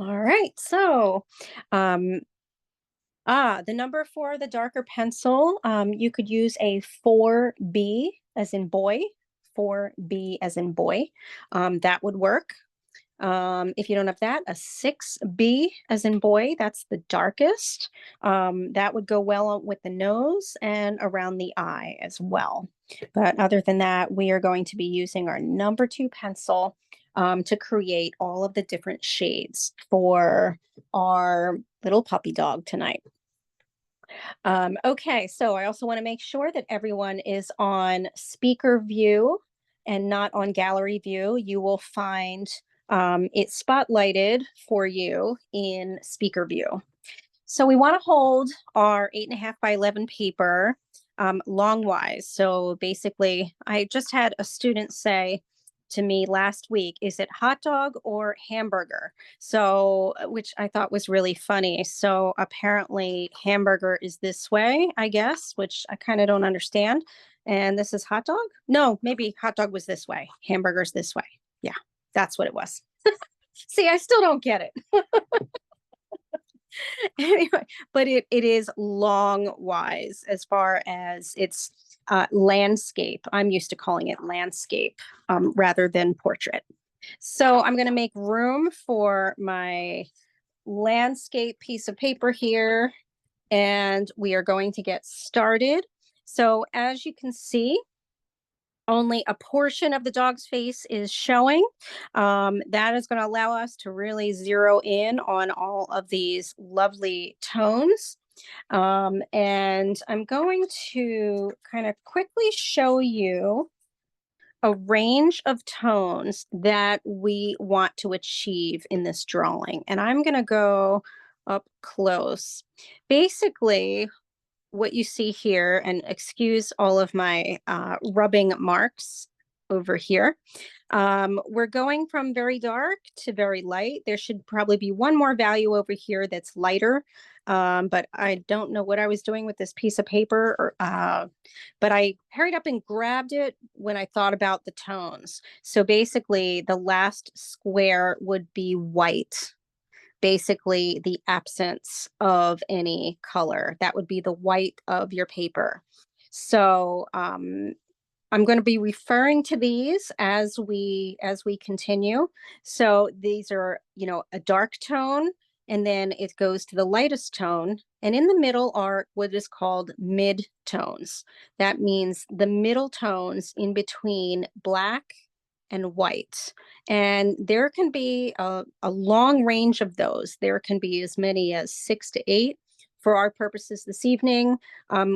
All right. Um, the number for the darker pencil, you could use a 4B as in boy, 4B as in boy. That would work. If you don't have that, a 6B as in boy, that's the darkest. That would go well with the nose and around the eye as well. But other than that, we are going to be using our number two pencil to create all of the different shades for our little puppy dog tonight. Okay, so I also want to make sure that everyone is on speaker view and not on gallery view. You will find it spotlighted for you in speaker view. So we want to hold our 8.5 by 11 paper longwise. So basically, I just had a student say to me last week, is it hot dog or hamburger? So, which I thought was really funny. So apparently, hamburger is this way, I guess, which I kind of don't understand. And this is hot dog? No, maybe hot dog was this way, hamburger's this way. Yeah, that's what it was. See, I still don't get it. Anyway, but it is long wise as far as its landscape. I'm used to calling it landscape rather than portrait. So I'm going to make room for my landscape piece of paper here, and we are going to get started. So as you can see, only a portion of the dog's face is showing. That is going to allow us to really zero in on all of these lovely tones. And I'm going to kind of quickly show you a range of tones that we want to achieve in this drawing. And I'm going to go up close. Basically, what you see here, and excuse all of my rubbing marks over here. We're going from very dark to very light. There should probably be one more value over here that's lighter, but I don't know what I was doing with this piece of paper, but I hurried up and grabbed it when I thought about the tones. So basically, the last square would be white, basically the absence of any color. That would be the white of your paper. So I'm going to be referring to these as we continue. So these are, a dark tone, and then it goes to the lightest tone. And in the middle are what is called mid tones. That means the middle tones in between black and white. And there can be a long range of those. There can be as many as 6 to 8. For our purposes this evening,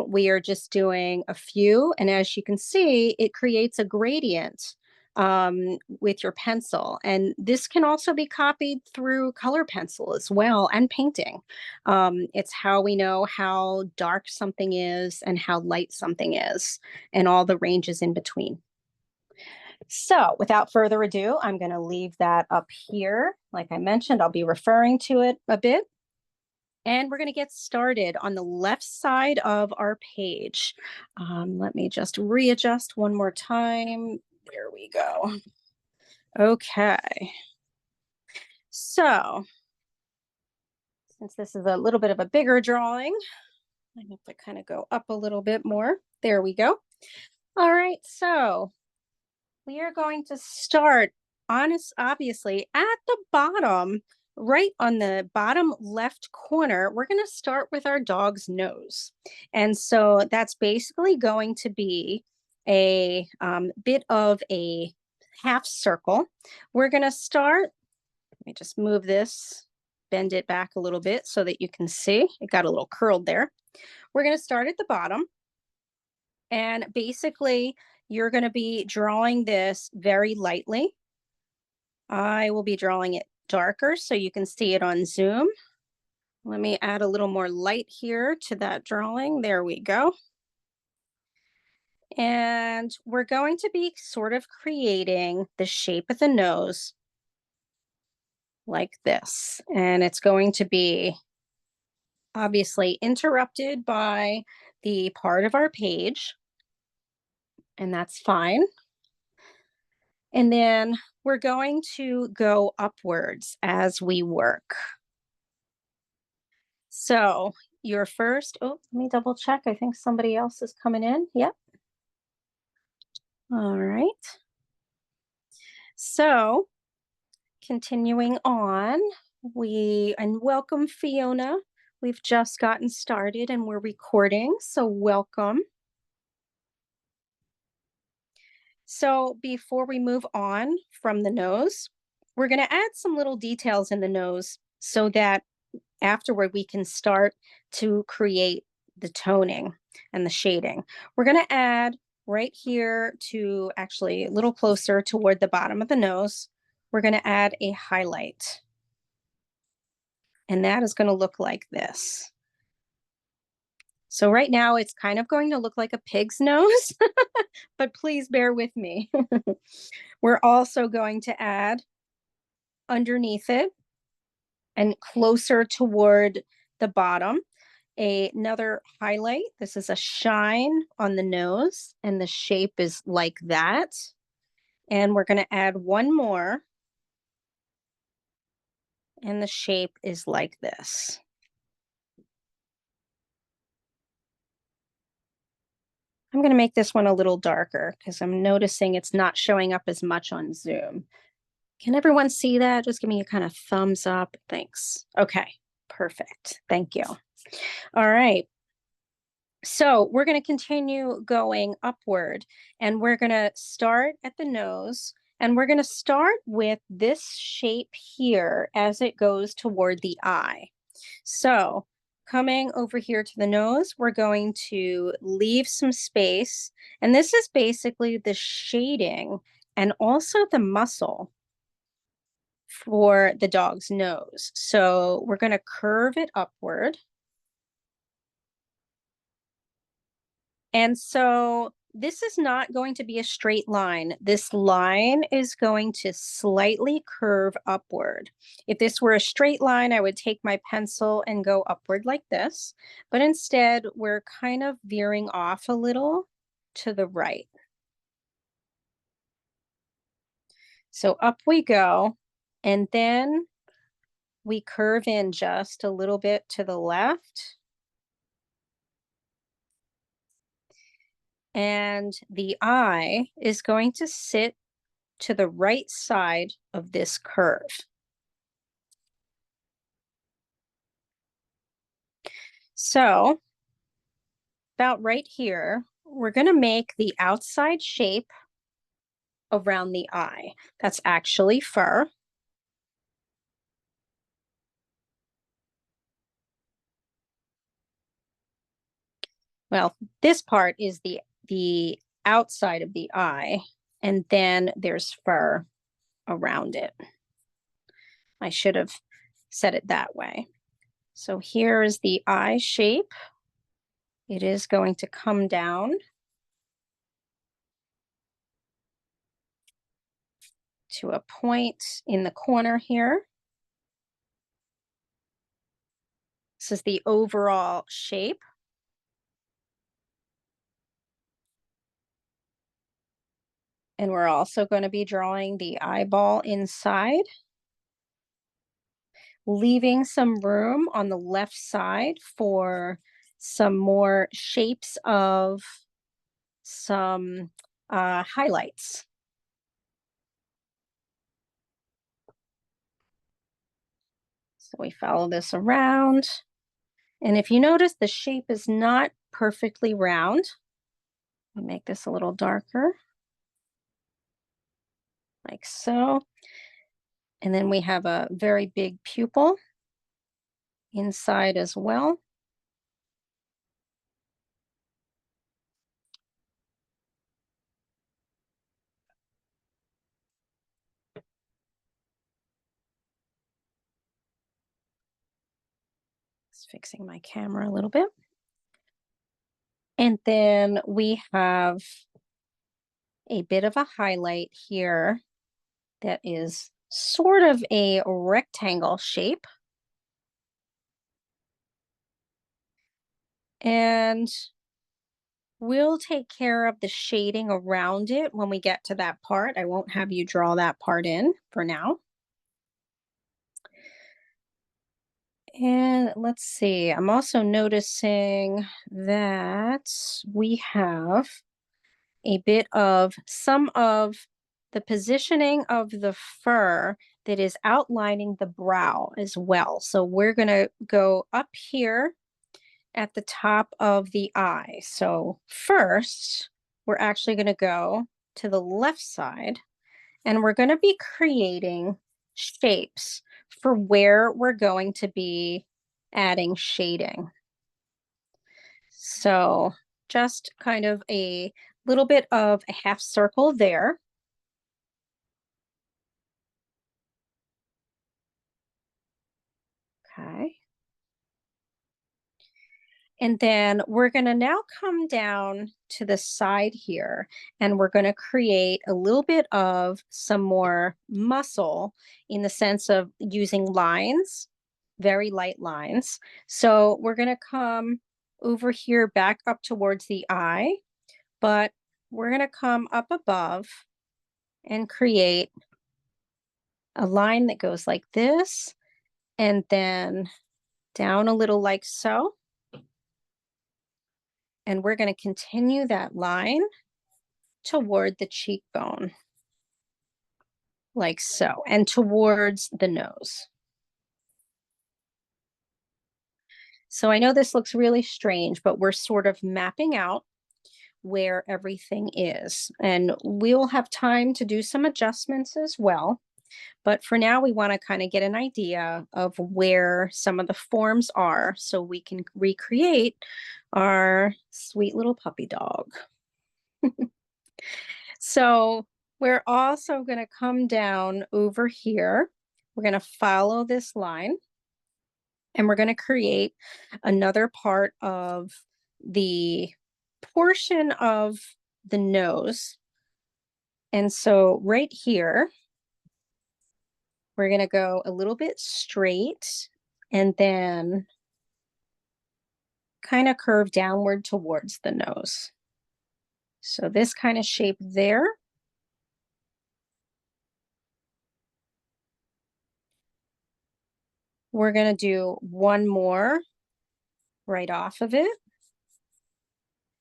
we are just doing a few. And as you can see, it creates a gradient with your pencil. And this can also be copied through color pencil as well and painting. It's how we know how dark something is and how light something is, and all the ranges in between. So without further ado, I'm going to leave that up here. Like I mentioned, I'll be referring to it a bit. And we're going to get started on the left side of our page. Let me just readjust one more time. There we go. Okay. So since this is a little bit of a bigger drawing, I have to kind of go up a little bit more. There we go. All right. So we are going to start obviously at the bottom, right on the bottom left corner. We're going to start with our dog's nose. And so that's basically going to be a bit of a half circle. We're going to start, let me just move this, bend it back a little bit so that you can see. It got a little curled there. We're going to start at the bottom. And basically, you're going to be drawing this very lightly. I will be drawing it darker so you can see it on Zoom. Let me add a little more light here to that drawing. There we go. And we're going to be sort of creating the shape of the nose like this. And it's going to be obviously interrupted by the part of our page, and that's fine. And then we're going to go upwards as we work. So your first, oh, let me double check. I think somebody else is coming in. Yep. All right. So continuing on, and welcome Fiona. We've just gotten started and we're recording, so welcome. So before we move on from the nose, we're going to add some little details in the nose so that afterward we can start to create the toning and the shading. We're going to add right here to actually a little closer toward the bottom of the nose. We're going to add a highlight. And that is going to look like this. So right now it's kind of going to look like a pig's nose, but please bear with me. We're also going to add underneath it and closer toward the bottom, another highlight. This is a shine on the nose, and the shape is like that. And we're going to add one more, and the shape is like this. I'm going to make this one a little darker because I'm noticing it's not showing up as much on Zoom. Can everyone see that? Just give me a kind of thumbs up. Thanks. Okay, perfect. Thank you. All right. So we're going to continue going upward, and we're going to start at the nose, and we're going to start with this shape here as it goes toward the eye. So coming over here to the nose, we're going to leave some space, and this is basically the shading and also the muscle for the dog's nose. So we're going to curve it upward. And so this is not going to be a straight line. This line is going to slightly curve upward. If this were a straight line, I would take my pencil and go upward like this. But instead, we're kind of veering off a little to the right. So up we go. And then we curve in just a little bit to the left. And the eye is going to sit to the right side of this curve. So about right here, we're going to make the outside shape around the eye. That's actually fur. Well, this part is the outside of the eye, and then there's fur around it. I should have said it that way. So here is the eye shape. It is going to come down to a point in the corner here. This is the overall shape. And we're also going to be drawing the eyeball inside, leaving some room on the left side for some more shapes of some highlights. So we follow this around. And if you notice, the shape is not perfectly round. We make this a little darker, like so. And then we have a very big pupil inside as well. Just fixing my camera a little bit. And then we have a bit of a highlight here that is sort of a rectangle shape. And We'll take care of the shading around it when we get to that part. I won't have you draw that part in for now. And let's see, I'm also noticing that we have a bit of some of the positioning of the fur that is outlining the brow as well. So we're going to go up here at the top of the eye. So first, we're actually going to go to the left side and we're going to be creating shapes for where we're going to be adding shading. So just kind of a little bit of a half circle there. Okay. And then we're going to now come down to the side here and we're going to create a little bit of some more muscle in the sense of using lines, very light lines. So we're going to come over here back up towards the eye, but we're going to come up above and create a line that goes like this and then down a little like so. And we're going to continue that line toward the cheekbone, like so, and towards the nose. So I know this looks really strange, but we're sort of mapping out where everything is. And we'll have time to do some adjustments as well. But for now, we want to kind of get an idea of where some of the forms are so we can recreate our sweet little puppy dog. So we're also going to come down over here. We're going to follow this line and we're going to create another part of the portion of the nose. And so right here, we're going to go a little bit straight and then kind of curve downward towards the nose. So this kind of shape there. We're going to do one more right off of it.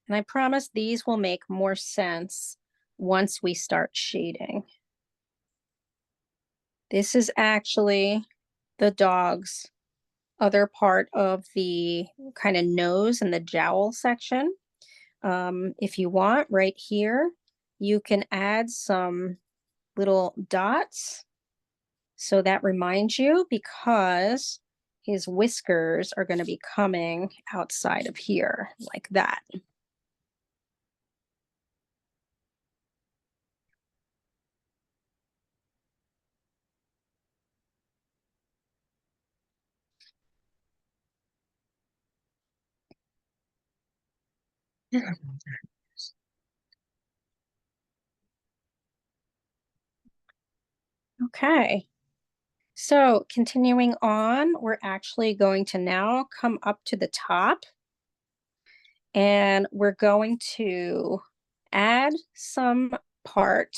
And I promise these will make more sense once we start shading. This is actually the dog's other part of the kind of nose and the jowl section. If you want, right here, you can add some little dots. So that reminds you because his whiskers are going to be coming outside of here like that. Okay. So continuing on, we're actually going to now come up to the top and we're going to add some part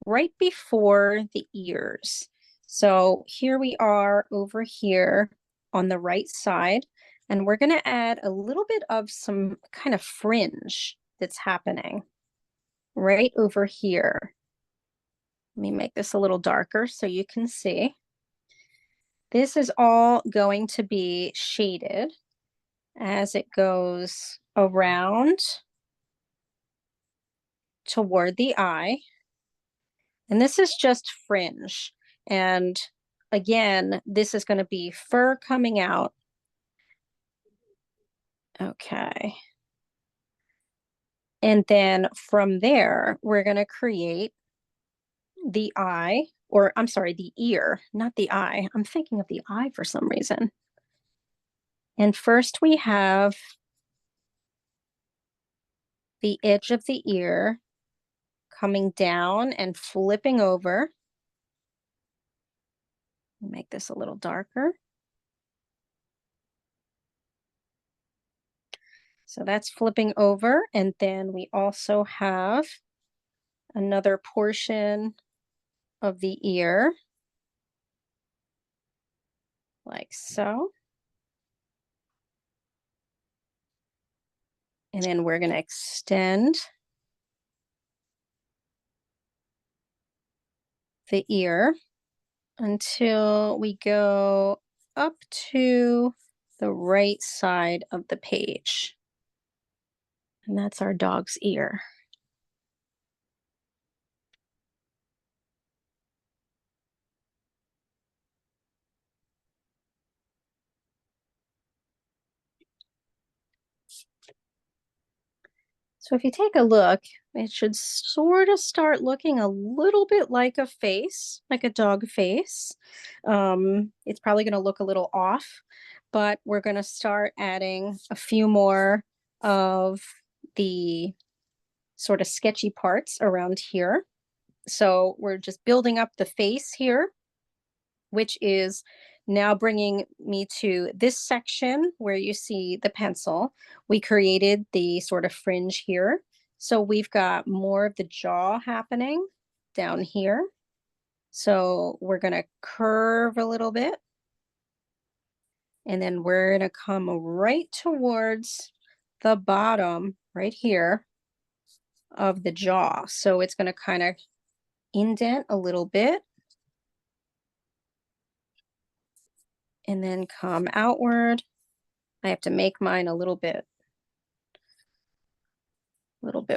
right before the ears. So here we are over here on the right side, and we're going to add a little bit of some kind of fringe that's happening right over here. Let me make this a little darker so you can see. This is all going to be shaded as it goes around toward the eye. And this is just fringe. And again, this is going to be fur coming out. Okay. And then from there, we're going to create the eye, or I'm sorry, the ear, not the eye. I'm thinking of the eye for some reason. And first we have the edge of the ear coming down and flipping over. Make this a little darker. So that's flipping over. And then we also have another portion of the ear, like so. And then we're going to extend the ear until we go up to the right side of the page. And that's our dog's ear. So if you take a look, it should sort of start looking a little bit like a face, like a dog face. It's probably going to look a little off, but we're going to start adding a few more of the sort of sketchy parts around here. So we're just building up the face here, which is now bringing me to this section where you see the pencil. We created the sort of fringe here. So we've got more of the jaw happening down here. So we're going to curve a little bit. And then we're going to come right towards the bottom right here of the jaw. So it's going to kind of indent a little bit and then come outward. I have to make mine a little bit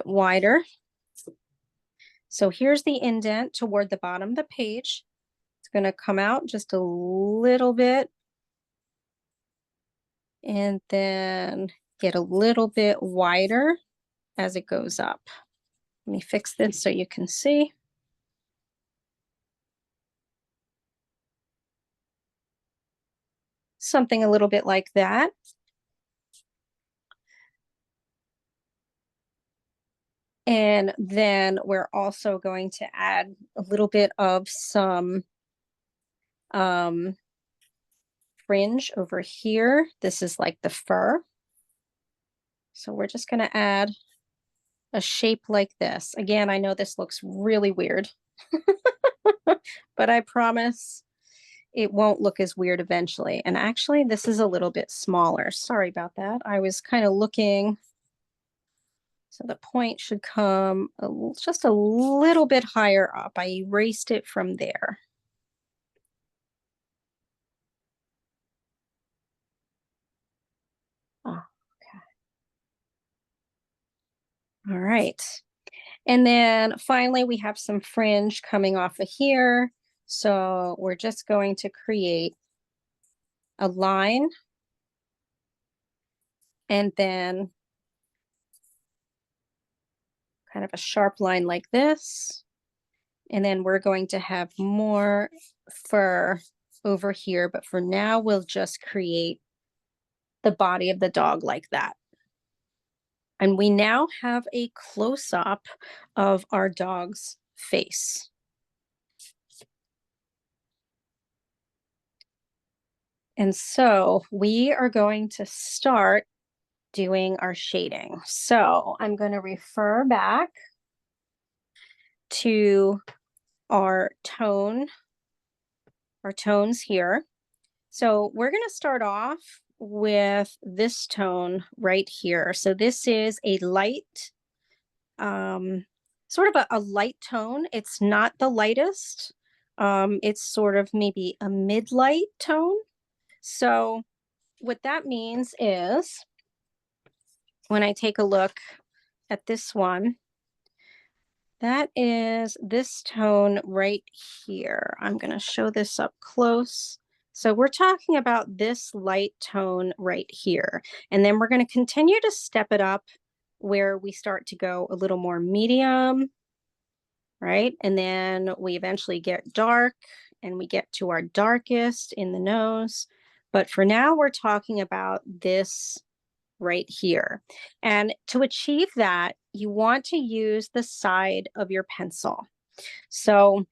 wider. So here's the indent toward the bottom of the page. It's going to come out just a little bit and then get a little bit wider as it goes up. Let me fix this so you can see. Something a little bit like that. And then we're also going to add a little bit of some fringe over here. This is like the fur. So we're just going to add a shape like this. Again, I know this looks really weird, but I promise it won't look as weird eventually. And actually, this is a little bit smaller. Sorry about that. I was kind of looking. So the point should come just a little bit higher up. I erased it from there. Oh, okay. All right. And then finally, we have some fringe coming off of here. So we're just going to create a line and then kind of a sharp line like this. And then we're going to have more fur over here. But for now, we'll just create the body of the dog like that. And we now have a close-up of our dog's face. And so we are going to start doing our shading. So I'm going to refer back to our tones here. So we're going to start off with this tone right here. So this is a light, sort of a light tone. It's not the lightest. It's sort of maybe a mid-light tone. So what that means is when I take a look at this one, that is this tone right here. I'm going to show this up close. So we're talking about this light tone right here. And then we're going to continue to step it up where we start to go a little more medium, right? And then we eventually get dark and we get to our darkest in the nose. But for now, we're talking about this right here. And to achieve that, you want to use the side of your pencil. So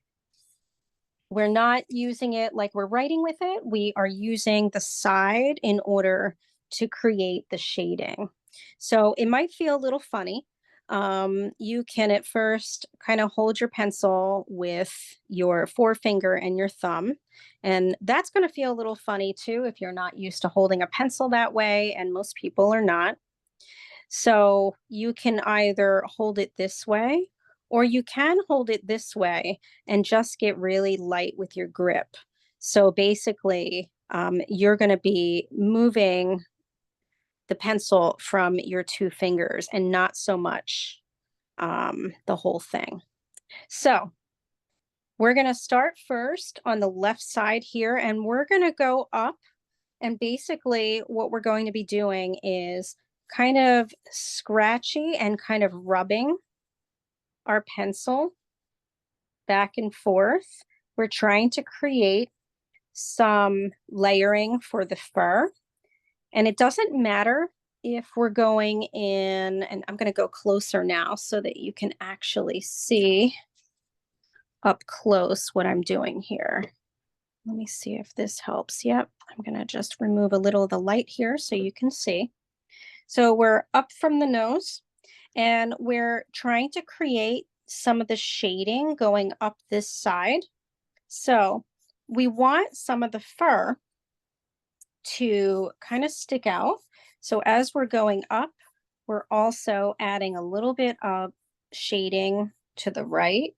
we're not using it like we're writing with it. We are using the side in order to create the shading. So it might feel a little funny. You can at first kind of hold your pencil with your forefinger and your thumb. And that's going to feel a little funny too if you're not used to holding a pencil that way, and most people are not. So you can either hold it this way, or you can hold it this way and just get really light with your grip. So basically, you're going to be moving the pencil from your two fingers and not so much the whole thing. So we're going to start first on the left side here, and we're going to go up. And basically, what we're going to be doing is kind of scratchy and kind of rubbing our pencil back and forth. We're trying to create some layering for the fur. And it doesn't matter if we're going in, and I'm going to go closer now so that you can actually see up close what I'm doing here. Let me see if this helps. Yep, I'm going to just remove a little of the light here so you can see. So we're up from the nose, and we're trying to create some of the shading going up this side. So we want some of the fur to kind of stick out. So as we're going up, we're also adding a little bit of shading to the right.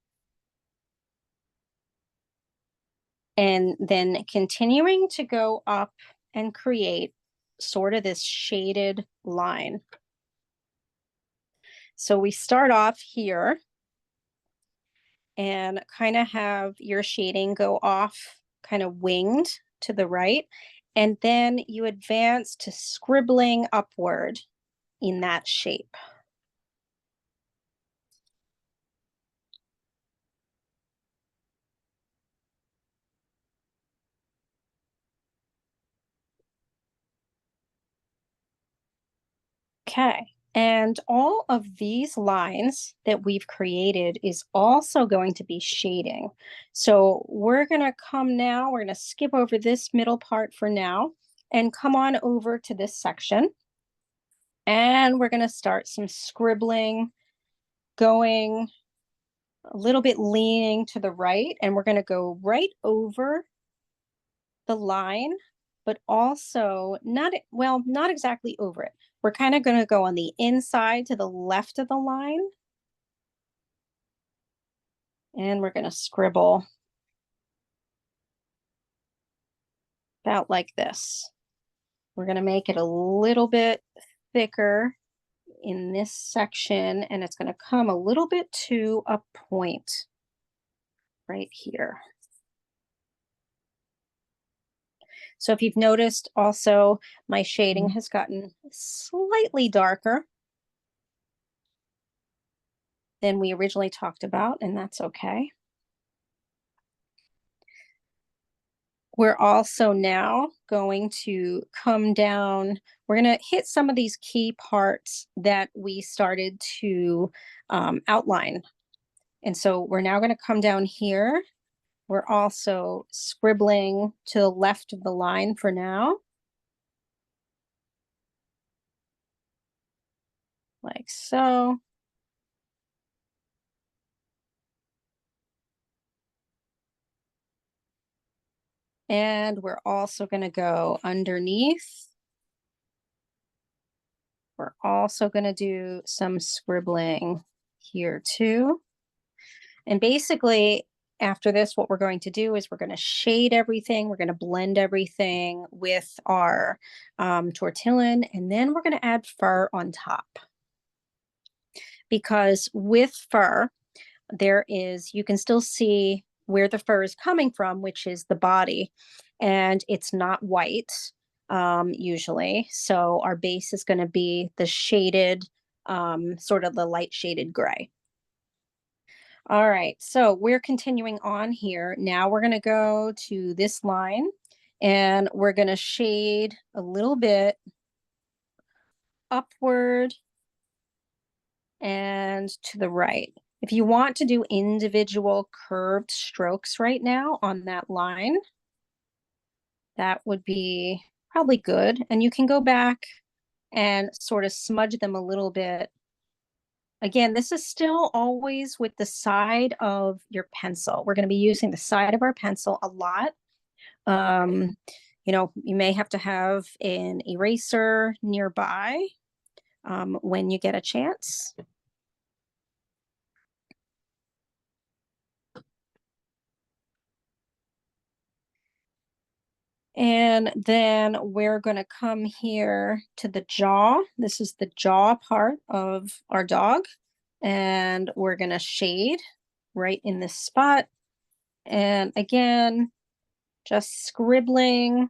And then continuing to go up and create sort of this shaded line. So we start off here and kind of have your shading go off kind of winged to the right. And then you advance to scribbling upward in that shape. Okay. And all of these lines that we've created is also going to be shading. So we're going to come now, we're going to skip over this middle part for now and come on over to this section. And we're going to start some scribbling, going a little bit leaning to the right. And we're going to go right over the line, but also not, well, not exactly over it. We're kind of going to go on the inside to the left of the line. And we're going to scribble about like this. We're going to make it a little bit thicker in this section, and it's going to come a little bit to a point right here. So if you've noticed also, my shading has gotten slightly darker than we originally talked about, and that's okay. We're also now going to come down. We're going to hit some of these key parts that we started to outline. And so we're now going to come down here. We're also scribbling to the left of the line for now. Like so. And we're also going to go underneath. We're also going to do some scribbling here too. And basically, after this, what we're going to do is we're going to shade everything. We're going to blend everything with our tortillon, and then we're going to add fur on top. Because with fur, there is, you can still see where the fur is coming from, which is the body, and it's not white usually. So our base is going to be the shaded, sort of the light shaded gray. All right, so we're continuing on here. Now we're going to go to this line, and we're going to shade a little bit upward and to the right. If you want to do individual curved strokes right now on that line, that would be probably good. And you can go back and sort of smudge them a little bit. Again, this is still always with the side of your pencil. We're going to be using the side of our pencil a lot. You know, you may have to have an eraser nearby when you get a chance. And then we're going to come here to the jaw. This is the jaw part of our dog. And we're going to shade right in this spot. And again, just scribbling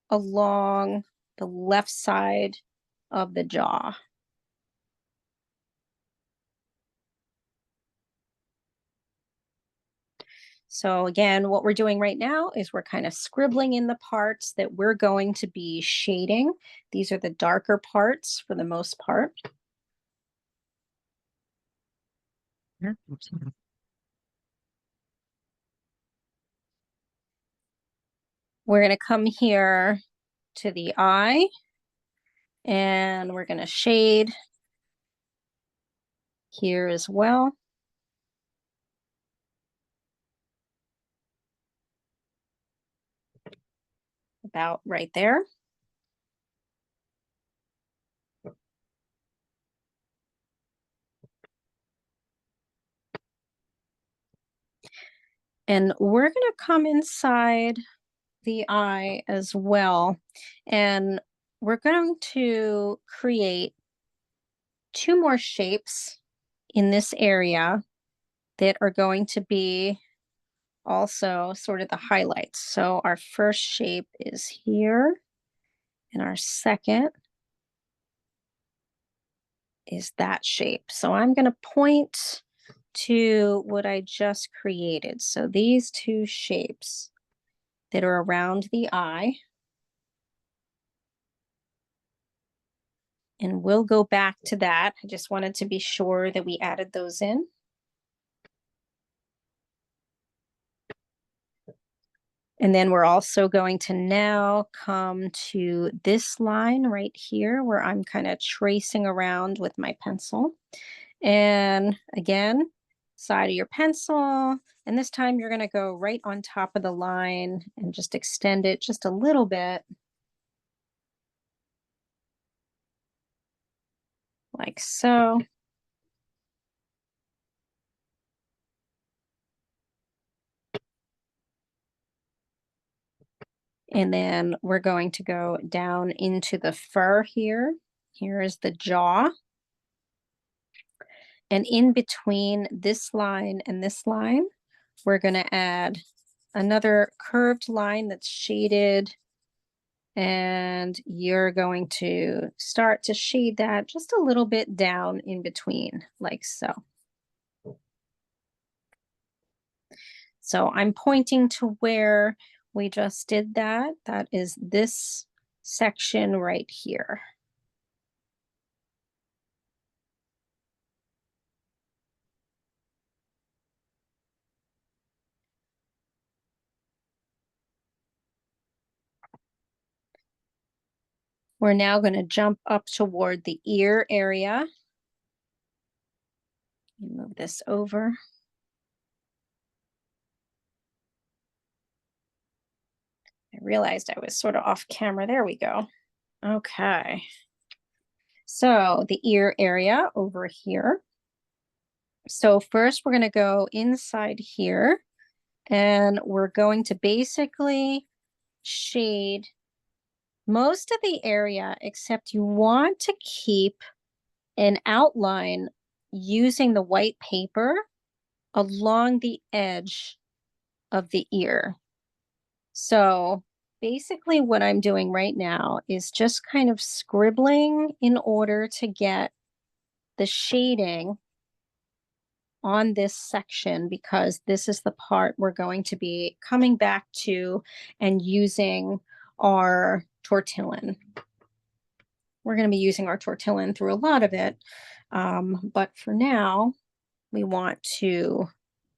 along the left side of the jaw. So again, what we're doing right now is we're kind of scribbling in the parts that we're going to be shading. These are the darker parts for the most part. We're going to come here to the eye and we're going to shade here as well. About right there. And we're going to come inside the eye as well. And we're going to create two more shapes in this area that are going to be also sort of the highlights. So our first shape is here, and our second is that shape. So I'm going to point to what I just created. So these two shapes that are around the eye. And we'll go back to that. I just wanted to be sure that we added those in. And then we're also going to now come to this line right here where I'm kind of tracing around with my pencil. And again, side of your pencil. And this time you're going to go right on top of the line and just extend it just a little bit. Like so. And then we're going to go down into the fur here. Here is the jaw. And in between this line and this line, we're going to add another curved line that's shaded. And you're going to start to shade that just a little bit down in between, like so. So I'm pointing to where we just did that. That is this section right here. We're now going to jump up toward the ear area. Move this over. I realized I was sort of off camera. There we go. Okay. So the ear area over here. So first we're going to go inside here and we're going to basically shade most of the area, except you want to keep an outline using the white paper along the edge of the ear. So basically what I'm doing right now is just kind of scribbling in order to get the shading on this section, because this is the part we're going to be coming back to and using our tortillon. We're going to be using our tortillon through a lot of it. But for now, we want to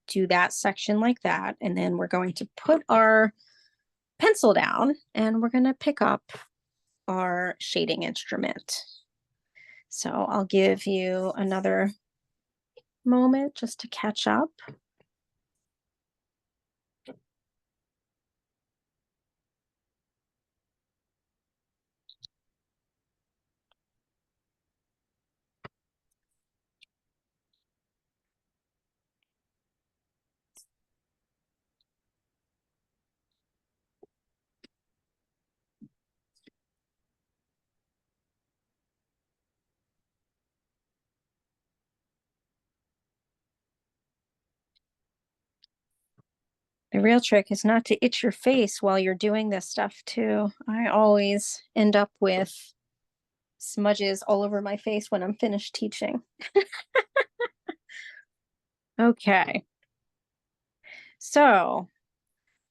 do that section like that. And then we're going to put our pencil down and we're going to pick up our shading instrument. So I'll give you another moment just to catch up. The real trick is not to itch your face while you're doing this stuff too. I always end up with smudges all over my face when I'm finished teaching. Okay. So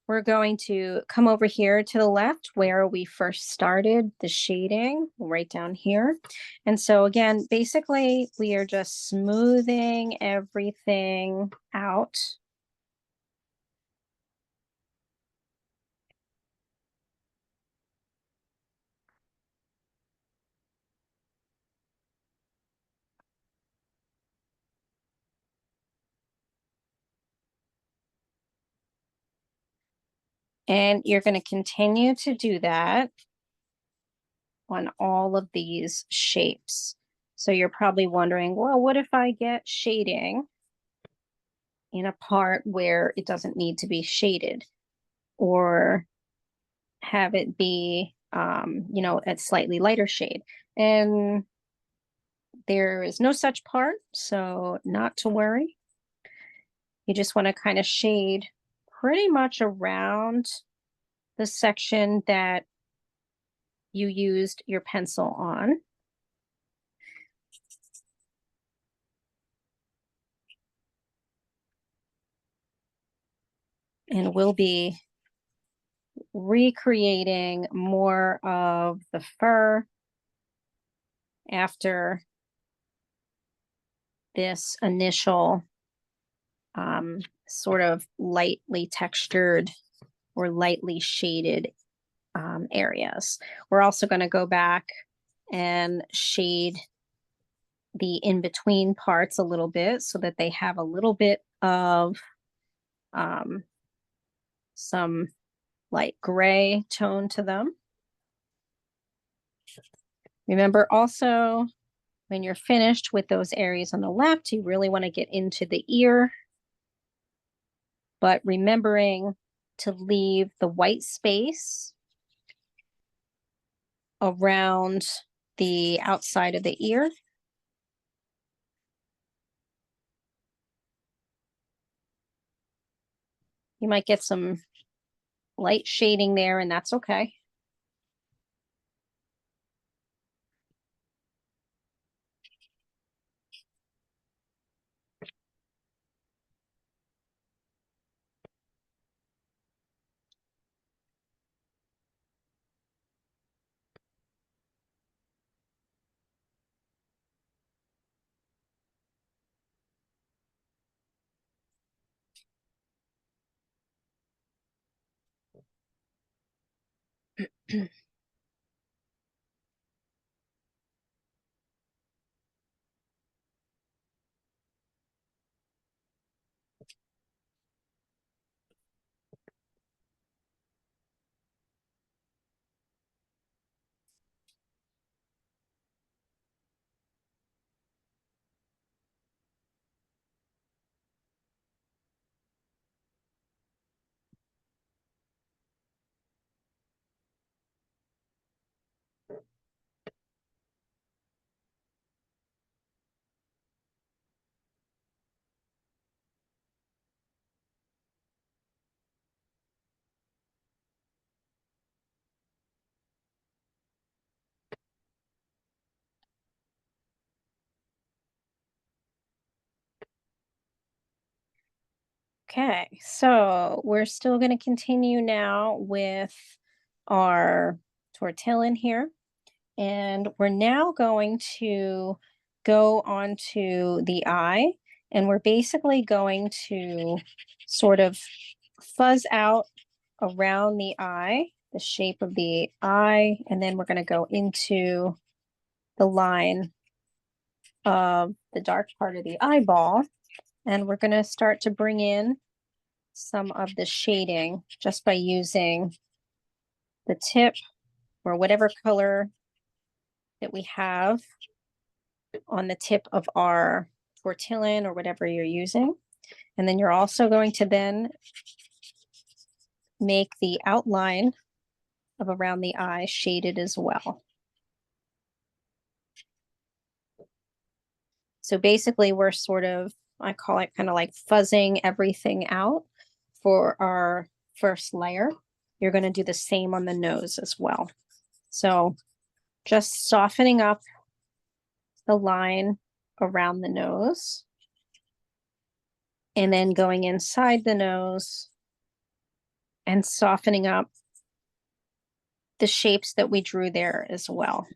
we're going to come over here to the left where we first started the shading, right down here. And so again, basically we are just smoothing everything out. And you're going to continue to do that on all of these shapes. So you're probably wondering, well, what if I get shading in a part where it doesn't need to be shaded, or have it be, a slightly lighter shade? And there is no such part, so not to worry. You just want to kind of shade pretty much around the section that you used your pencil on. And we'll be recreating more of the fur after this initial sort of lightly textured or lightly shaded areas. We're also going to go back and shade the in-between parts a little bit so that they have a little bit of some light gray tone to them. Remember also, when you're finished with those areas on the left, you really want to get into the ear, but remembering to leave the white space around the outside of the ear. You might get some light shading there, and that's okay. Okay, so we're still going to continue now with our tortillon here. And we're now going to go on to the eye, and we're basically going to sort of fuzz out around the eye, the shape of the eye, and then we're going to go into the line of the dark part of the eyeball, and we're going to start to bring in some of the shading just by using the tip or whatever color that we have on the tip of our tortillon or whatever you're using. And then you're also going to then make the outline of around the eye shaded as well. So basically we're sort of, I call it kind of like fuzzing everything out for our first layer. You're going to do the same on the nose as well. So just softening up the line around the nose and then going inside the nose and softening up the shapes that we drew there as well.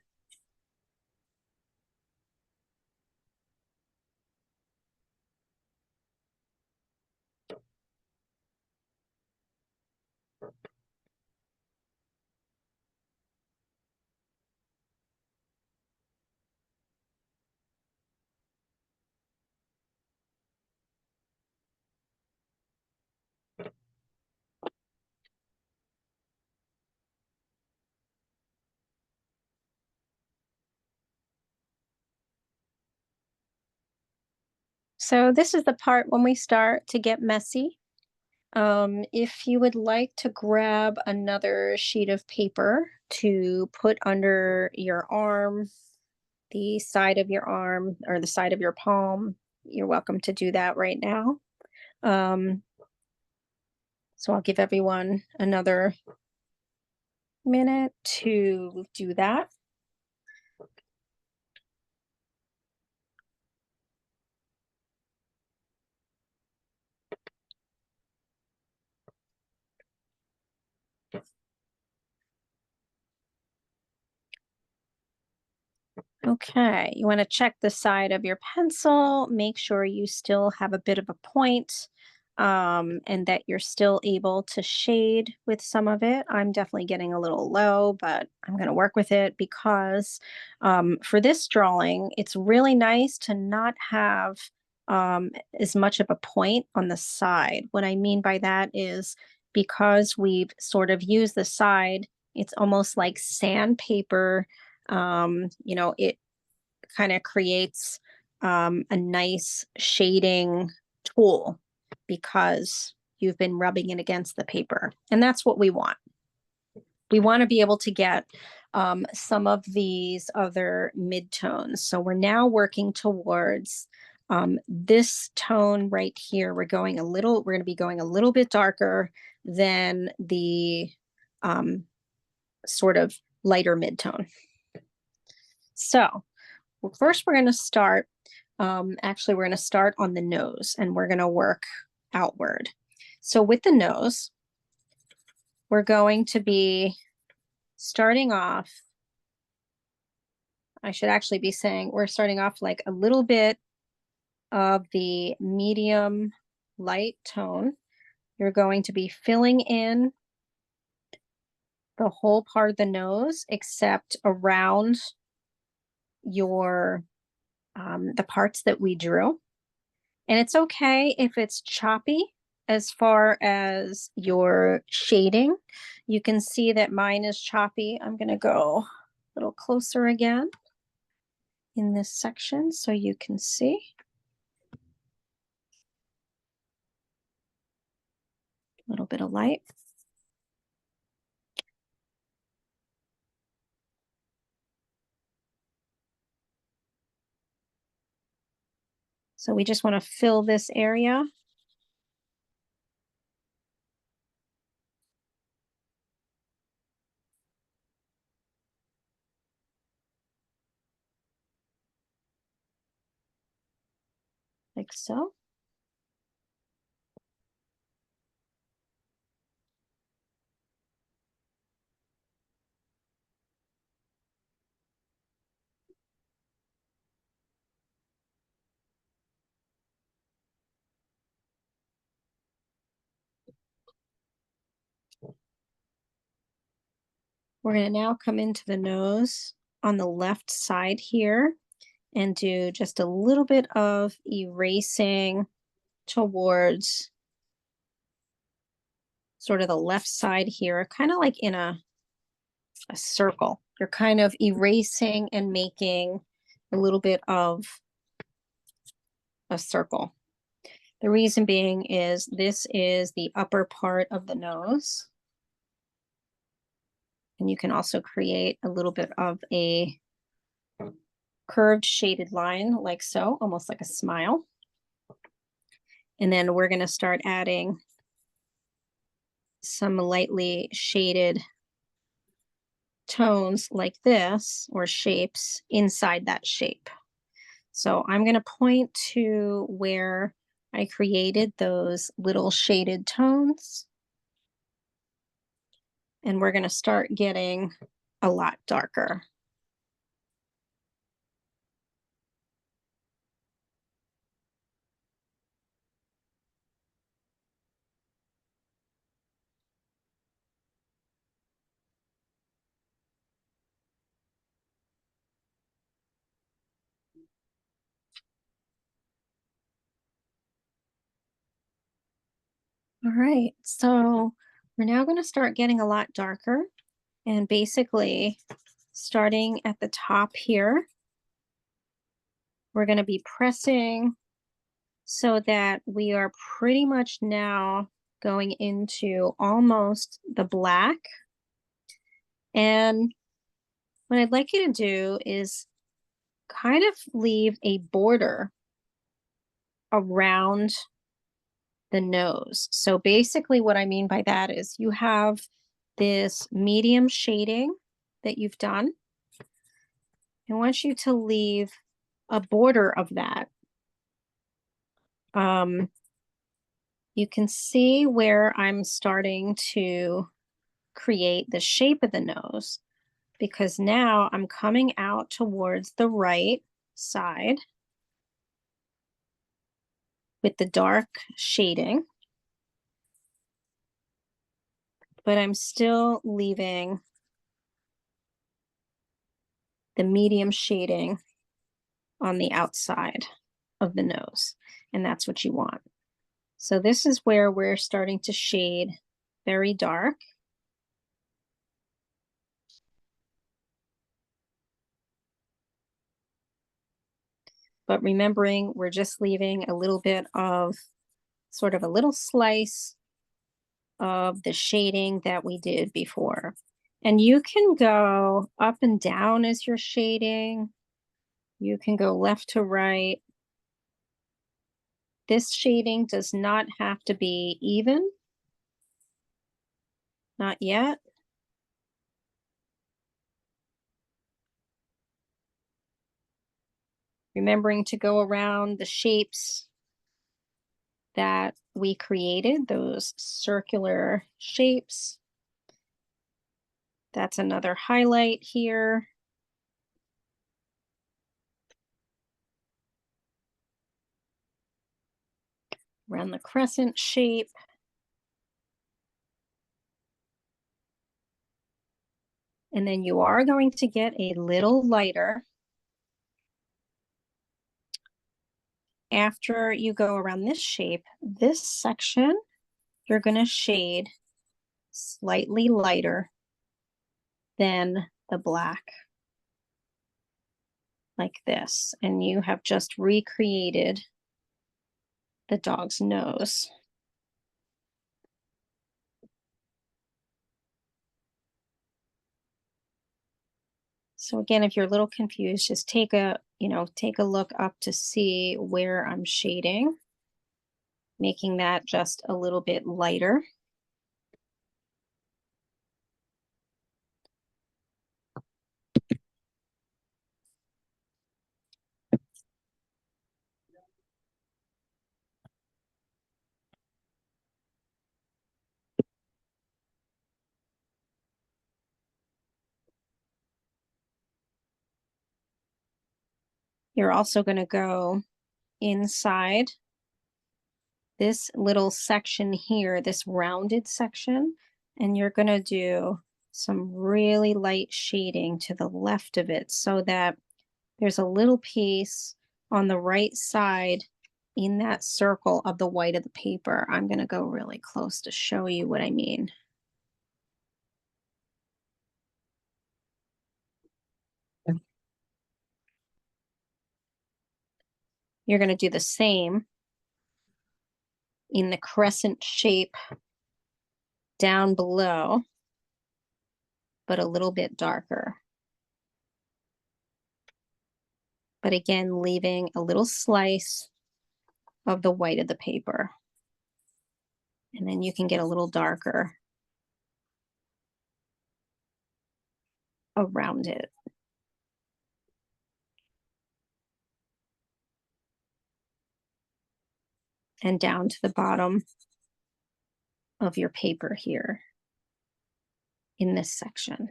So this is the part when we start to get messy. If you would like to grab another sheet of paper to put under your arm, the side of your arm or the side of your palm, you're welcome to do that right now. So I'll give everyone another minute to do that. Okay, you want to check the side of your pencil, make sure you still have a bit of a point, and that you're still able to shade with some of it. I'm definitely getting a little low, but I'm going to work with it because for this drawing, it's really nice to not have as much of a point on the side. What I mean by that is because we've sort of used the side, it's almost like sandpaper. It kind of creates a nice shading tool because you've been rubbing it against the paper. And that's what we want. We want to be able to get some of these other midtones. So we're now working towards this tone right here. We're going to be going a little bit darker than the sort of lighter midtone. So first we're going to start, actually we're going to start on the nose and we're going to work outward. So with the nose, we're going to be starting off, I should actually be saying we're starting off like a little bit of the medium light tone. You're going to be filling in the whole part of the nose except around your the parts that we drew. And it's okay if it's choppy as far as your shading. You can see that mine is choppy. I'm going to go a little closer again in this section so you can see. A little bit of light. So we just want to fill this area. Like so. We're going to now come into the nose on the left side here and do just a little bit of erasing towards sort of the left side here, kind of like in a circle. You're kind of erasing and making a little bit of a circle. The reason being is this is the upper part of the nose. And you can also create a little bit of a curved shaded line like so, almost like a smile. And then we're going to start adding some lightly shaded tones like this, or shapes inside that shape. So I'm going to point to where I created those little shaded tones. And we're going to start getting a lot darker. All right, so we're now going to start getting a lot darker, and basically starting at the top here, we're going to be pressing so that we are pretty much now going into almost the black. And what I'd like you to do is kind of leave a border around the nose. So basically what I mean by that is you have this medium shading that you've done. I want you to leave a border of that. You can see where I'm starting to create the shape of the nose, because now I'm coming out towards the right side with the dark shading, but I'm still leaving the medium shading on the outside of the nose, and that's what you want. So this is where we're starting to shade very dark. But remembering we're just leaving a little bit of sort of a little slice of the shading that we did before. And you can go up and down as you're shading. You can go left to right. This shading does not have to be even. Not yet. Remembering to go around the shapes that we created, those circular shapes. That's another highlight here. Around the crescent shape. And then you are going to get a little lighter after you go around this shape. This section, you're going to shade slightly lighter than the black, like this. And you have just recreated the dog's nose. So again, if you're a little confused, just take a look up to see where I'm shading, making that just a little bit lighter. You're also going to go inside this little section here, this rounded section, and you're going to do some really light shading to the left of it so that there's a little piece on the right side in that circle of the white of the paper. I'm going to go really close to show you what I mean. You're going to do the same in the crescent shape down below, but a little bit darker. But again, leaving a little slice of the white of the paper. And then you can get a little darker around it. And down to the bottom of your paper here in this section.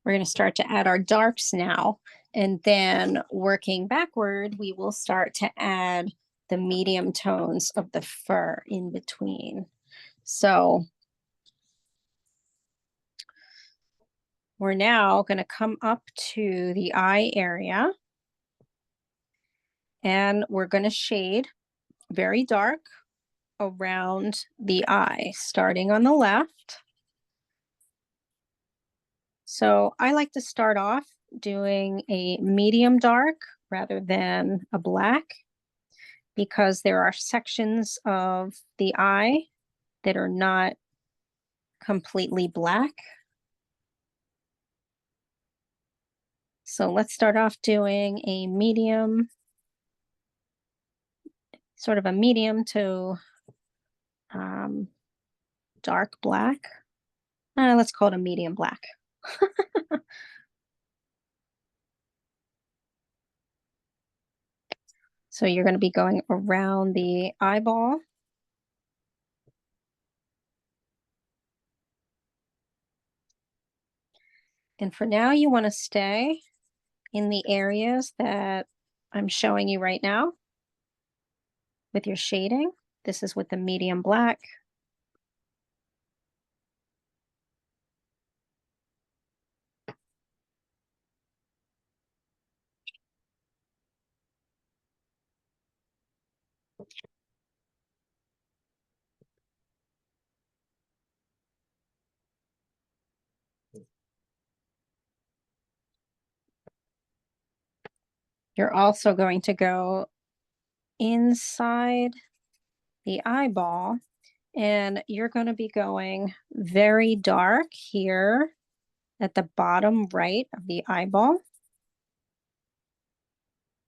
We're going to start to add our darks now, and then working backward, we will start to add the medium tones of the fur in between. So we're now going to come up to the eye area, and we're going to shade very dark around the eye, starting on the left. So I like to start off doing a medium dark rather than a black, because there are sections of the eye that are not completely black. So let's start off doing a medium, sort of a medium to dark black. Let's call it a medium black. So you're going to be going around the eyeball. And for now, you want to stay in the areas that I'm showing you right now with your shading. This is with the medium black. You're also going to go inside the eyeball, and you're going to be going very dark here at the bottom right of the eyeball.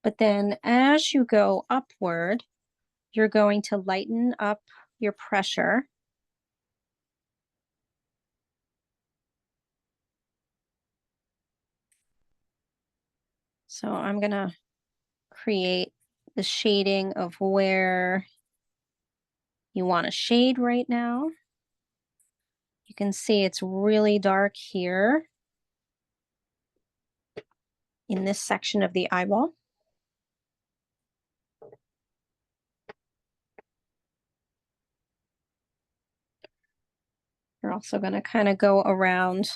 But then as you go upward, you're going to lighten up your pressure. So I'm going to create the shading of where you want to shade right now. You can see it's really dark here in this section of the eyeball. You're also going to kind of go around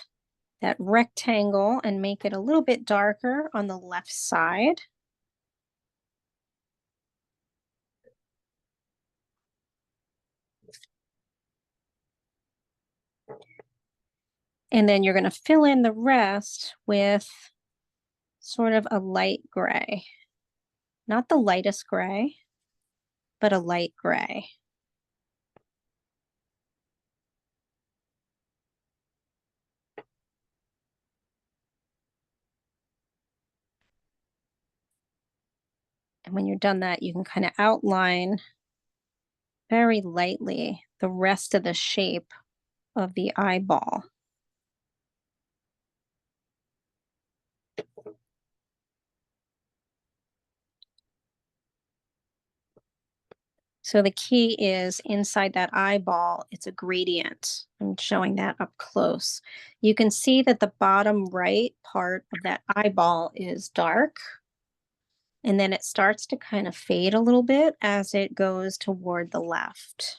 that rectangle and make it a little bit darker on the left side. And then you're going to fill in the rest with sort of a light gray. Not the lightest gray, but a light gray. And when you're done that, you can kind of outline very lightly the rest of the shape of the eyeball. So the key is inside that eyeball, it's a gradient. I'm showing that up close. You can see that the bottom right part of that eyeball is dark. And then it starts to kind of fade a little bit as it goes toward the left.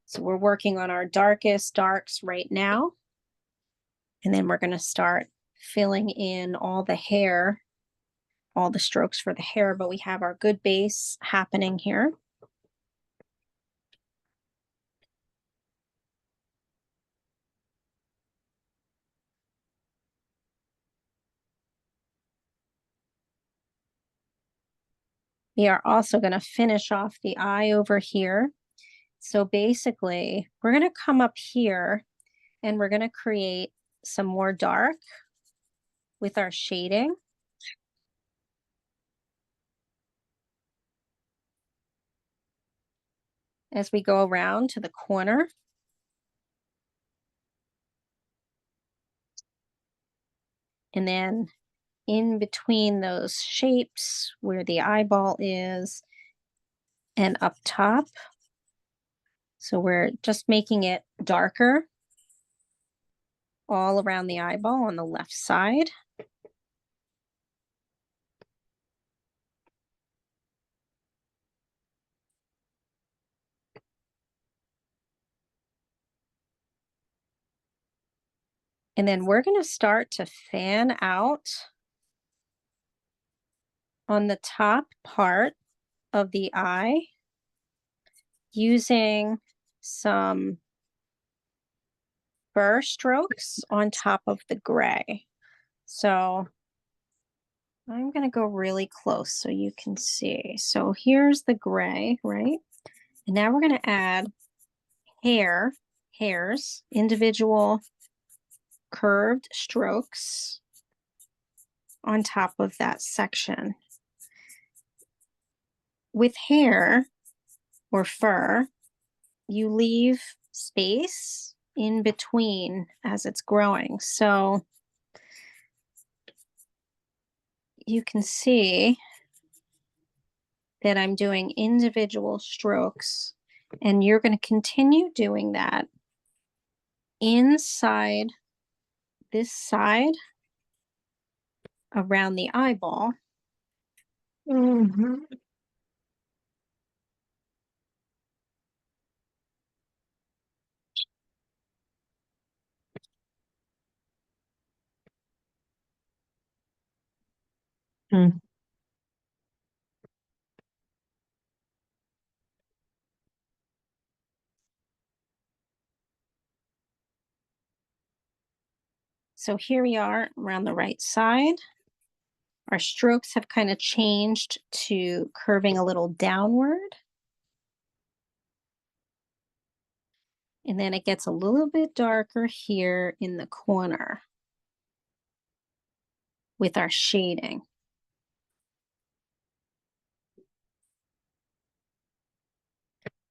So we're working on our darkest darks right now. And then we're going to start filling in all the hair, all the strokes for the hair, but we have our good base happening here. We are also going to finish off the eye over here. So basically, we're going to come up here and we're going to create some more dark with our shading. As we go around to the corner. And then in between those shapes where the eyeball is and up top. So we're just making it darker all around the eyeball on the left side. And then we're going to start to fan out on the top part of the eye using some burr strokes on top of the gray. So I'm going to go really close so you can see. So here's the gray, right? And now we're going to add hairs, individual curved strokes on top of that section. With hair or fur, you leave space in between as it's growing. So you can see that I'm doing individual strokes, and you're going to continue doing that inside this side around the eyeball. Mm-hmm. Mm. So here we are around the right side. Our strokes have kind of changed to curving a little downward. And then it gets a little bit darker here in the corner with our shading.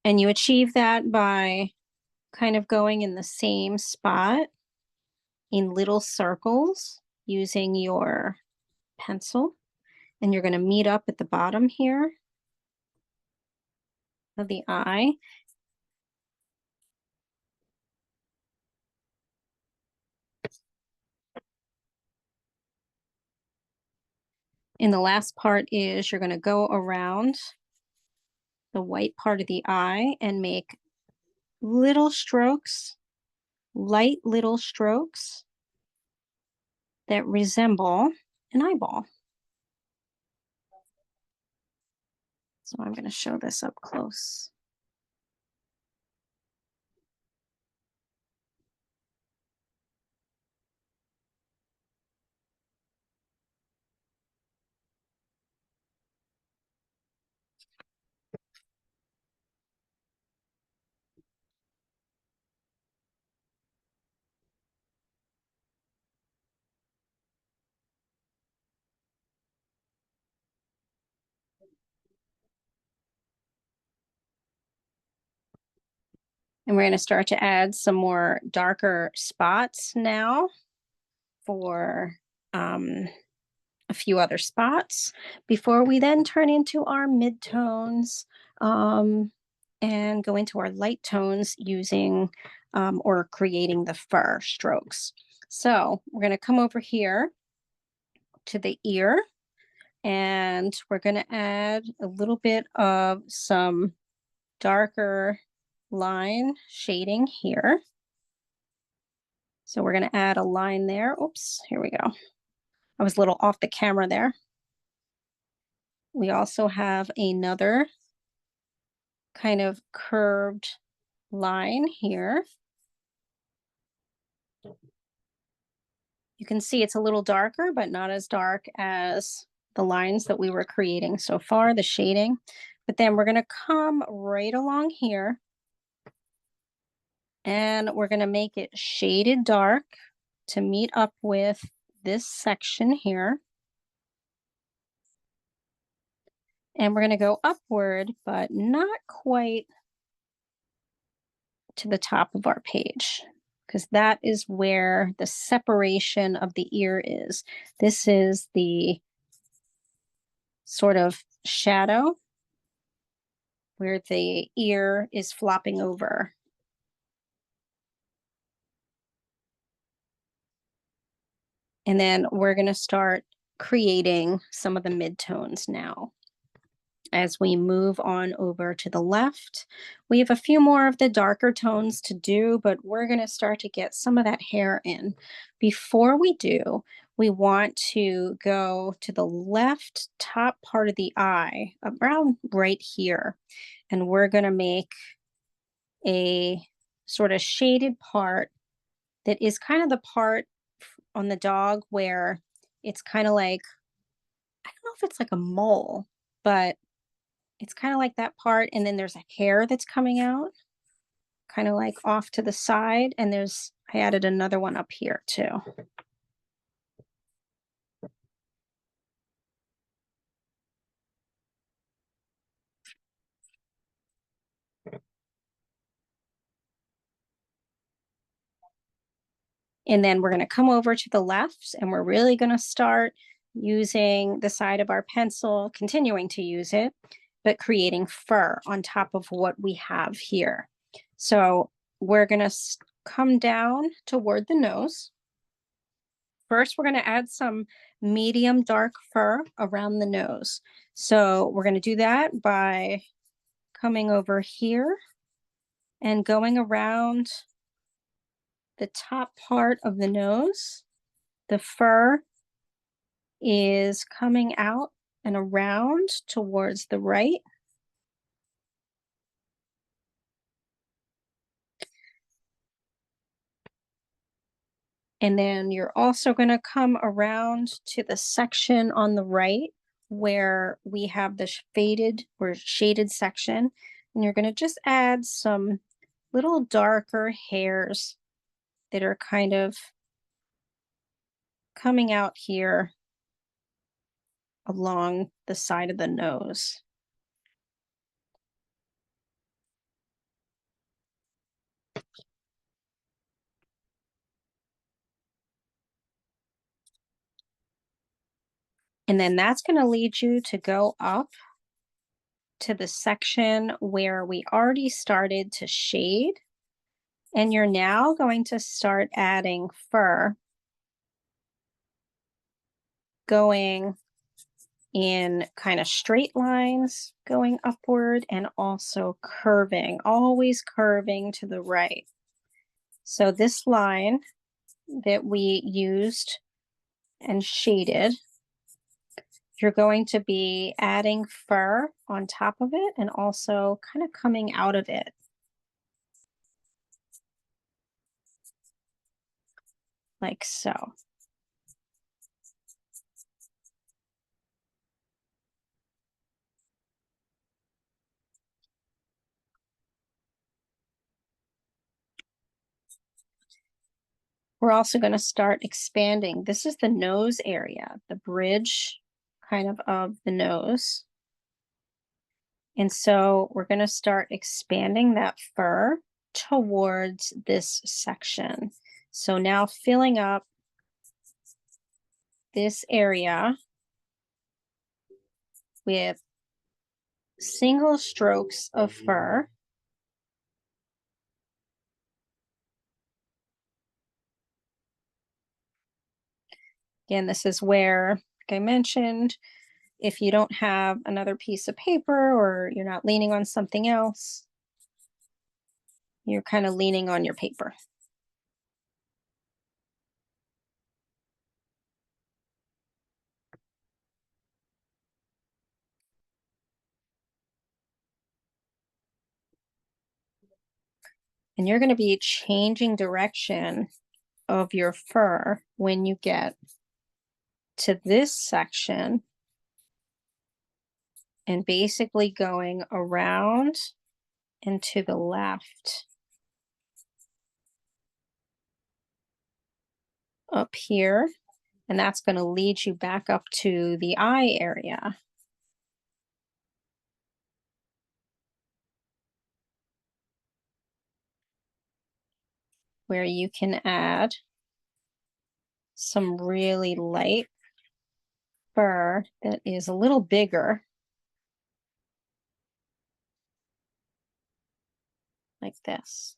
And you achieve that by kind of going in the same spot in little circles using your pencil. And you're going to meet up at the bottom here of the eye. And the last part is you're going to go around the white part of the eye and make little strokes, light little strokes that resemble an eyeball. So I'm going to show this up close. And we're going to start to add some more darker spots now for a few other spots before we then turn into our midtones and go into our light tones using or creating the fur strokes. So we're going to come over here to the ear, and we're going to add a little bit of some darker line shading here. So we're going to add a line there. Oops, here we go. I was a little off the camera there. We also have another kind of curved line here. You can see it's a little darker, but not as dark as the lines that we were creating so far, the shading. But then we're going to come right along here, and we're going to make it shaded dark to meet up with this section here. And we're going to go upward, but not quite to the top of our page, because that is where the separation of the ear is. This is the sort of shadow where the ear is flopping over. And then we're going to start creating some of the midtones now. As we move on over to the left, we have a few more of the darker tones to do, but we're going to start to get some of that hair in. Before we do, we want to go to the left top part of the eye, around right here, and we're going to make a sort of shaded part that is kind of the part on the dog where it's kind of like, I don't know if it's like a mole, but it's kind of like that part, and then there's a hair that's coming out, kind of like off to the side, and I added another one up here too. And then we're going to come over to the left, and we're really going to start using the side of our pencil, continuing to use it, but creating fur on top of what we have here. So we're going to come down toward the nose. First, we're going to add some medium dark fur around the nose. So we're going to do that by coming over here and going around the top part of the nose. The fur is coming out and around towards the right. And then you're also going to come around to the section on the right where we have the faded or shaded section. And you're going to just add some little darker hairs that are kind of coming out here along the side of the nose. And then that's going to lead you to go up to the section where we already started to shade. And you're now going to start adding fur, going in kind of straight lines, going upward, and also curving, always curving to the right. So this line that we used and shaded, you're going to be adding fur on top of it and also kind of coming out of it. Like so. We're also going to start expanding. This is the nose area, the bridge kind of the nose. And so we're going to start expanding that fur towards this section. So now filling up this area with single strokes of fur. Again, this is where, like I mentioned, if you don't have another piece of paper or you're not leaning on something else, you're kind of leaning on your paper. And you're going to be changing direction of your fur when you get to this section and basically going around and to the left up here. And that's going to lead you back up to the eye area. Where you can add some really light fur that is a little bigger, like this.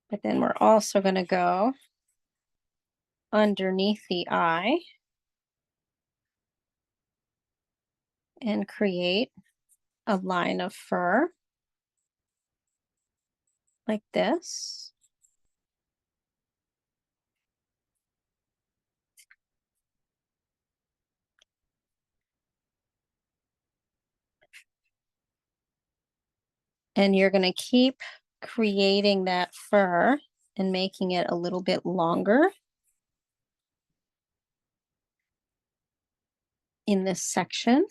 But then we're also going to go underneath the eye and create a line of fur like this. And you're going to keep creating that fur and making it a little bit longer in this section.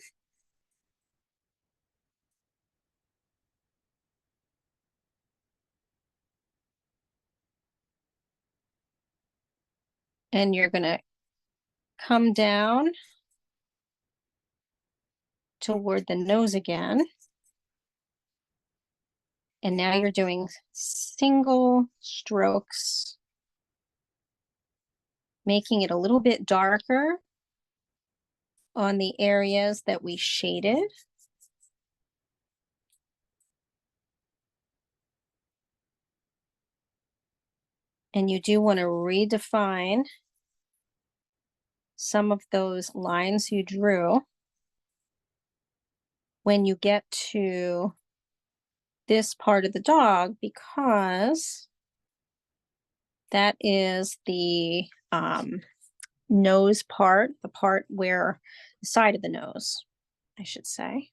And you're going to come down toward the nose again. And now you're doing single strokes, making it a little bit darker on the areas that we shaded. And you do want to redefine some of those lines you drew when you get to this part of the dog, because that is the nose part, the part where the side of the nose, I should say.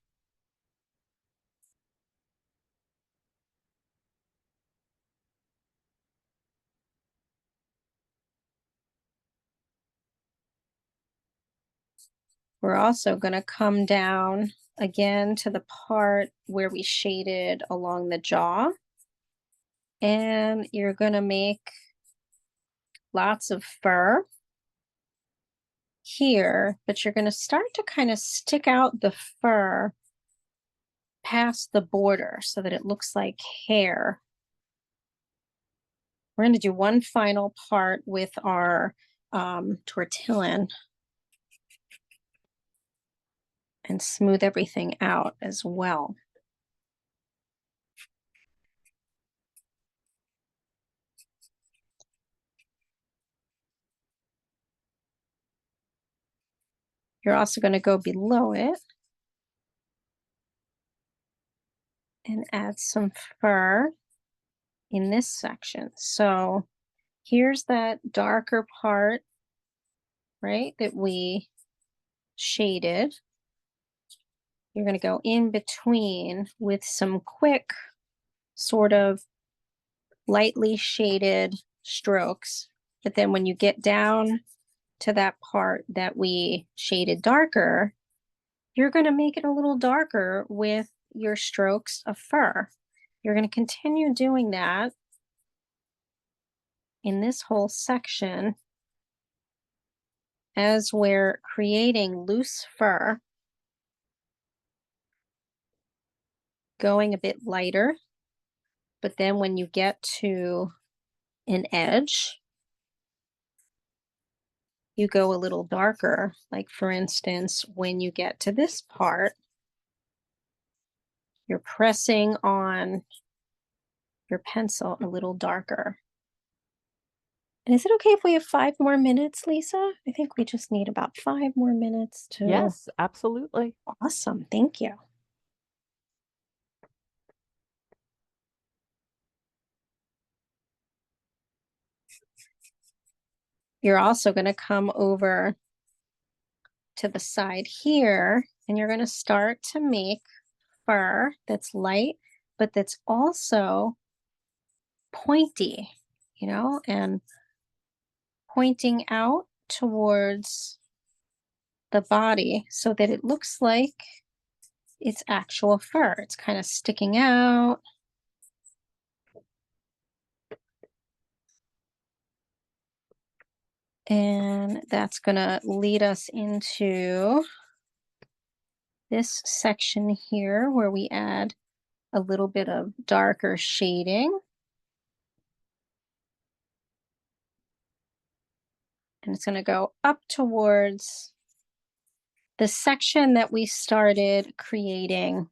We're also going to come down again to the part where we shaded along the jaw. And you're going to make lots of fur here, but you're going to start to kind of stick out the fur past the border so that it looks like hair. We're going to do one final part with our tortillon and smooth everything out as well. You're also going to go below it and add some fur in this section. So here's that darker part, right, that we shaded. You're going to go in between with some quick sort of lightly shaded strokes. But then when you get down to that part that we shaded darker, you're going to make it a little darker with your strokes of fur. You're going to continue doing that in this whole section as we're creating loose fur, going a bit lighter. But then when you get to an edge. You go a little darker, like for instance, when you get to this part, you're pressing on your pencil a little darker. And is it okay if we have 5 more minutes, Lisa? I think we just need about 5 more minutes to. Yes, absolutely. Awesome. Thank you. You're also going to come over to the side here and you're going to start to make fur that's light, but that's also pointy, and pointing out towards the body so that it looks like it's actual fur. It's kind of sticking out. And that's going to lead us into this section here where we add a little bit of darker shading. And it's going to go up towards the section that we started creating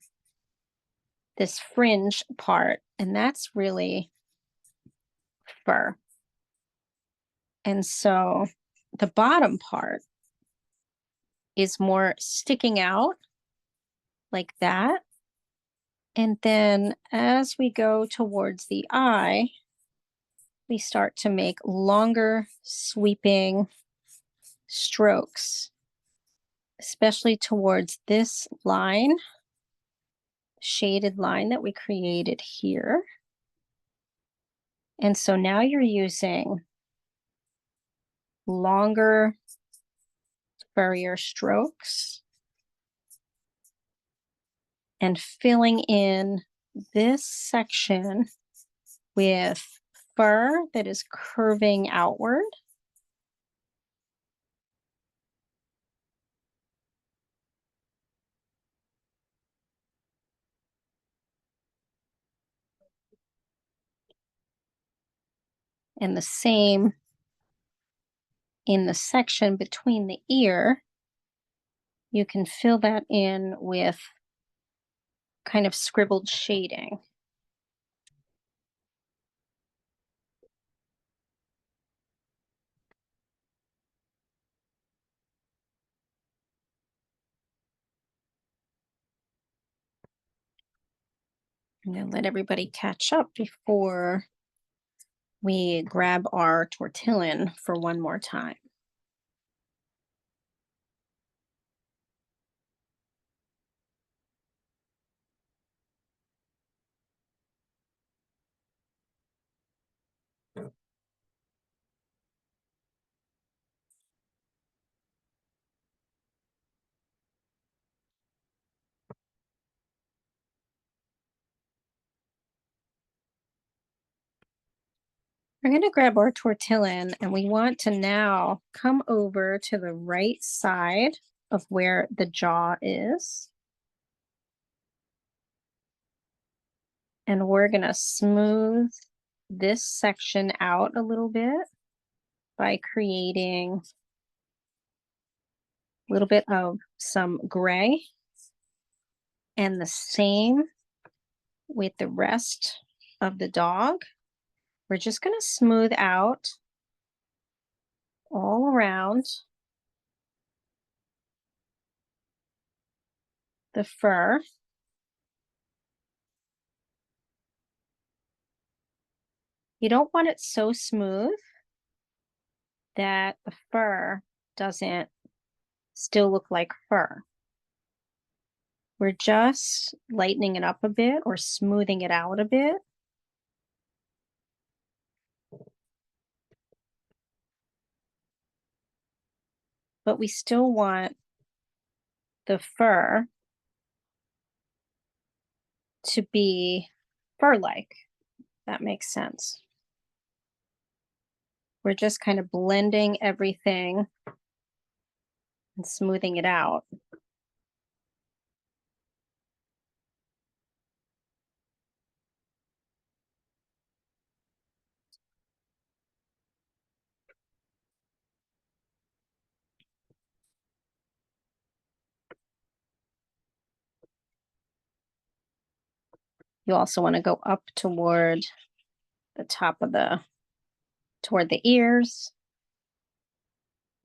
this fringe part. And that's really fur. And so the bottom part is more sticking out like that. And then as we go towards the eye, we start to make longer sweeping strokes, especially towards this line, shaded line that we created here. And so now you're using longer, furrier strokes and filling in this section with fur that is curving outward. And the same in the section between the ear. You can fill that in with kind of scribbled shading. I'm going to let everybody catch up before we grab our tortillon for one more time. We're going to grab our tortillon and we want to now come over to the right side of where the jaw is. And we're going to smooth this section out a little bit by creating a little bit of some gray. And the same with the rest of the dog. We're just going to smooth out all around the fur. You don't want it so smooth that the fur doesn't still look like fur. We're just lightening it up a bit or smoothing it out a bit. But we still want the fur to be fur-like. That makes sense. We're just kind of blending everything and smoothing it out. You also want to go up toward the top of toward the ears.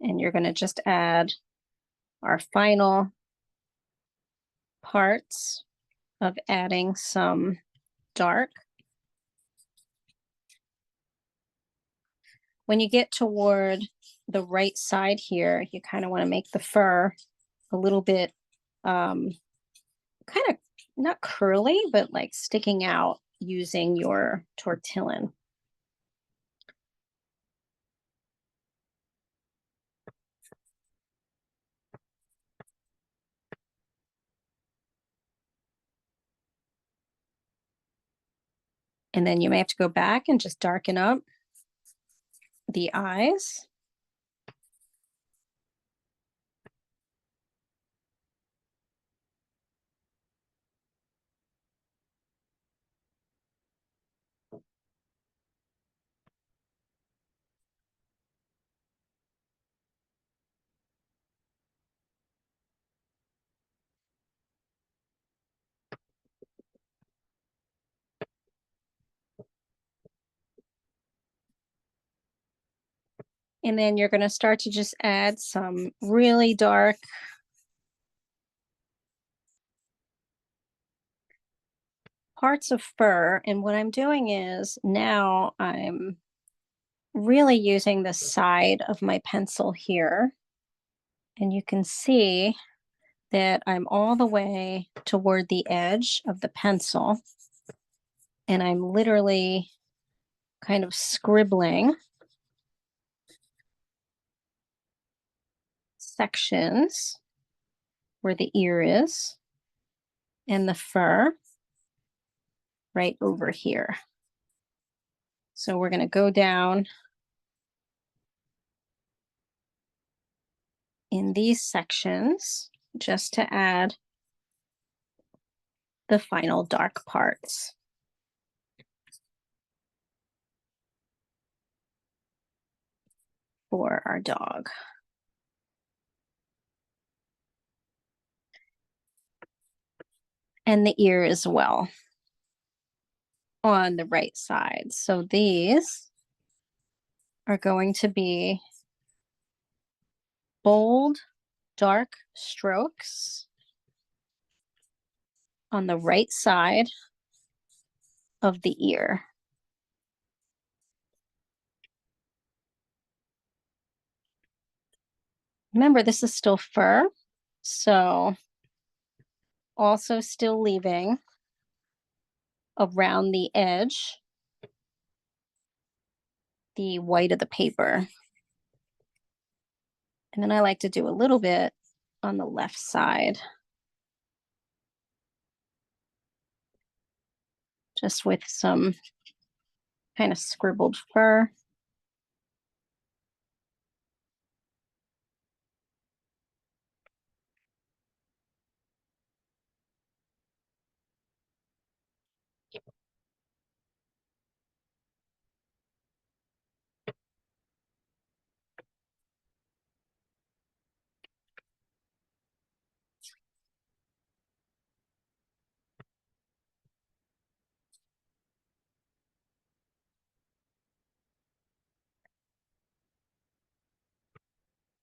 And you're going to just add our final parts of adding some dark. When you get toward the right side here, you kind of want to make the fur a little bit kind of not curly, but like sticking out using your tortillon. And then you may have to go back and just darken up the eyes. And then you're going to start to just add some really dark parts of fur. And what I'm doing is now I'm really using the side of my pencil here. And you can see that I'm all the way toward the edge of the pencil. And I'm literally kind of scribbling sections where the ear is and the fur right over here. So we're going to go down in these sections just to add the final dark parts. For our dog. And the ear as well on the right side. So these are going to be bold, dark strokes on the right side of the ear. Remember, this is still fur, so also still leaving around the edge the white of the paper. And then I like to do a little bit on the left side, just with some kind of scribbled fur.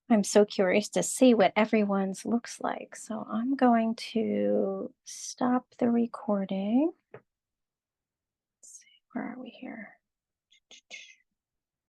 I'm so curious to see what everyone's looks like. So I'm going to stop the recording. Let's see, where are we here?